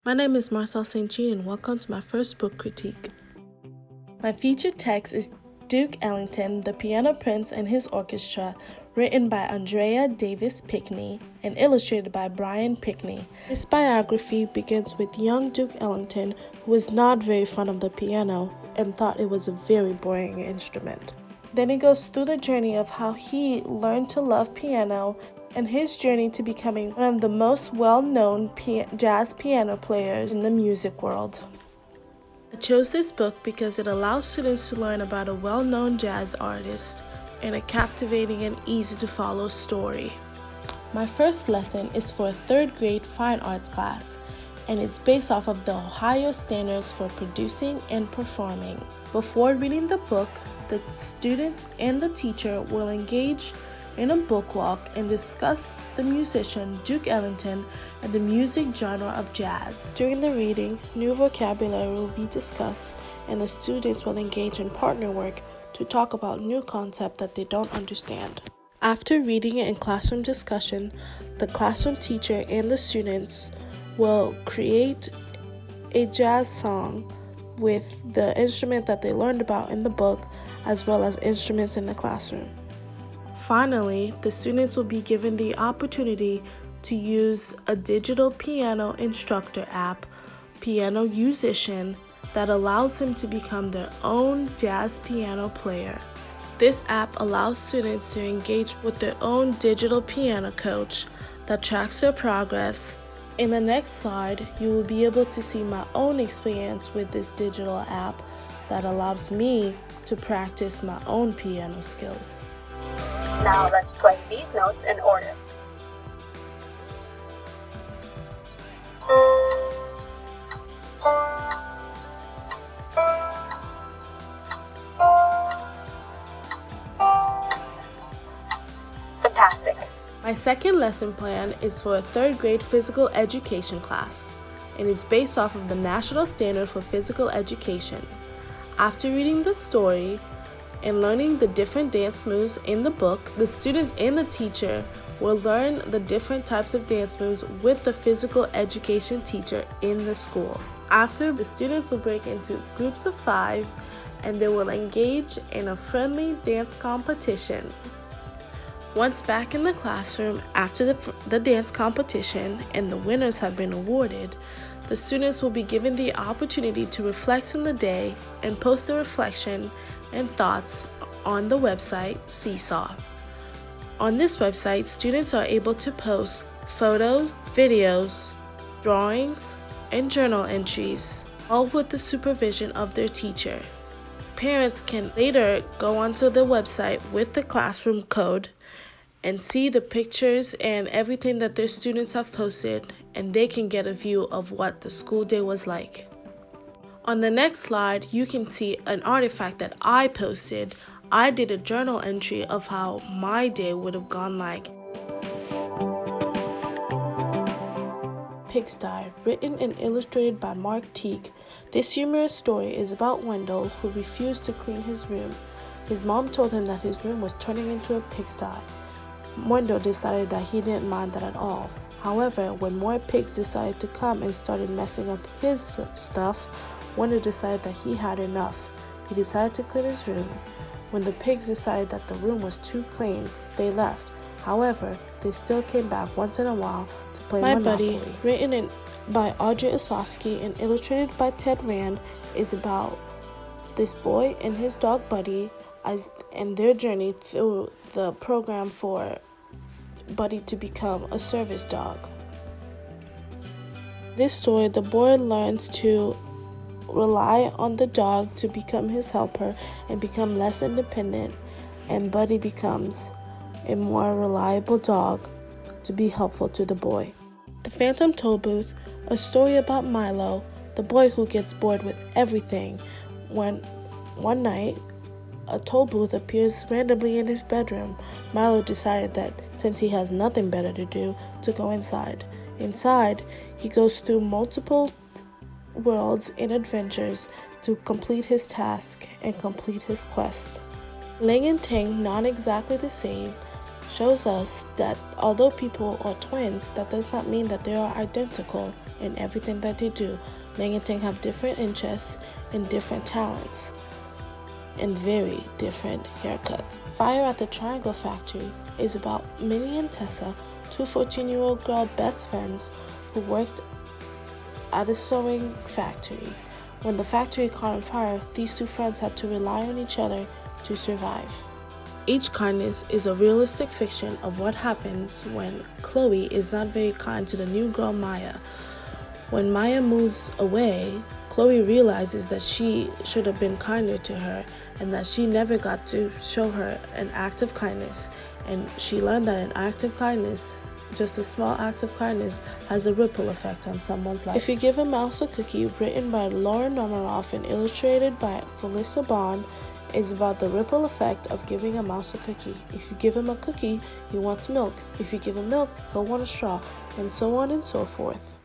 My name is Marcel St. Jean and welcome to my first book critique. My featured text is Duke Ellington, the Piano Prince and His Orchestra, written by Andrea Davis Pickney and illustrated by Brian Pickney. This biography begins with young Duke Ellington, who was not very fond of the piano and thought it was a very boring instrument. Then it goes through the journey of how he learned to love piano and his journey to becoming one of the most well-known jazz piano players in the music world. I chose this book because it allows students to learn about a well-known jazz artist in a captivating and easy-to-follow story. My first lesson is for a third grade fine arts class, and it's based off of the Ohio Standards for Producing and Performing. Before reading the book, the students and the teacher will engage in a book walk and discuss the musician Duke Ellington and the music genre of jazz. During the reading, new vocabulary will be discussed and the students will engage in partner work to talk about new concepts that they don't understand. After reading it in classroom discussion, the classroom teacher and the students will create a jazz song with the instrument that they learned about in the book as well as instruments in the classroom. Finally, the students will be given the opportunity to use a digital piano instructor app, Piano Musician, that allows them to become their own jazz piano player. This app allows students to engage with their own digital piano coach that tracks their progress. In the next slide, you will be able to see my own experience with this digital app that allows me to practice my own piano skills. Now let's play these notes in order. Fantastic. My second lesson plan is for a third grade physical education class, and it's based off of the National Standard for Physical Education. After reading the story and learning the different dance moves in the book, the students and the teacher will learn the different types of dance moves with the physical education teacher in the school. After, the students will break into groups of 5 and they will engage in a friendly dance competition. Once back in the classroom, after the dance competition and the winners have been awarded, the students will be given the opportunity to reflect on the day and post their reflection and thoughts on the website Seesaw. On this website, students are able to post photos, videos, drawings, and journal entries, all with the supervision of their teacher. Parents can later go onto the website with the classroom code and see the pictures and everything that their students have posted, and they can get a view of what the school day was like. On the next slide, you can see an artifact that I posted. I did a journal entry of how my day would have gone like. Pigsty, written and illustrated by Mark Teague. This humorous story is about Wendell, who refused to clean his room. His mom told him that his room was turning into a pigsty. Wendell decided that he didn't mind that at all. However, when more pigs decided to come and started messing up his stuff, Wendell decided that he had enough. He decided to clean his room. When the pigs decided that the room was too clean, they left. However, they still came back once in a while to play Monopoly. My Buddy, written by Audrey Osofsky and illustrated by Ted Rand, is about this boy and his dog Buddy and their journey through the program for Buddy to become a service dog. This story, the boy learns to rely on the dog to become his helper and become less independent, and Buddy becomes a more reliable dog to be helpful to the boy. The Phantom Tollbooth, a story about Milo, the boy who gets bored with everything, when one night a toll booth appears randomly in his bedroom. Milo decided that since he has nothing better to do, to go inside. Inside, he goes through multiple worlds and adventures to complete his task and complete his quest. Ling and Ting, not exactly the same, shows us that although people are twins, that does not mean that they are identical. in everything that they do. Ming and Ting have different interests and different talents and very different haircuts. Fire at the Triangle Factory is about Minnie and Tessa, two 14-year-old girl best friends who worked at a sewing factory. When the factory caught on fire, these two friends had to rely on each other to survive. Each Kindness is a realistic fiction of what happens when Chloe is not very kind to the new girl Maya. When Maya moves away, Chloe realizes that she should have been kinder to her and that she never got to show her an act of kindness. And she learned that an act of kindness, just a small act of kindness, has a ripple effect on someone's life. If You Give a Mouse a Cookie, written by Lauren Nomaroff and illustrated by Felissa Bond, is about the ripple effect of giving a mouse a cookie. If you give him a cookie, he wants milk. If you give him milk, he'll want a straw, and so on and so forth.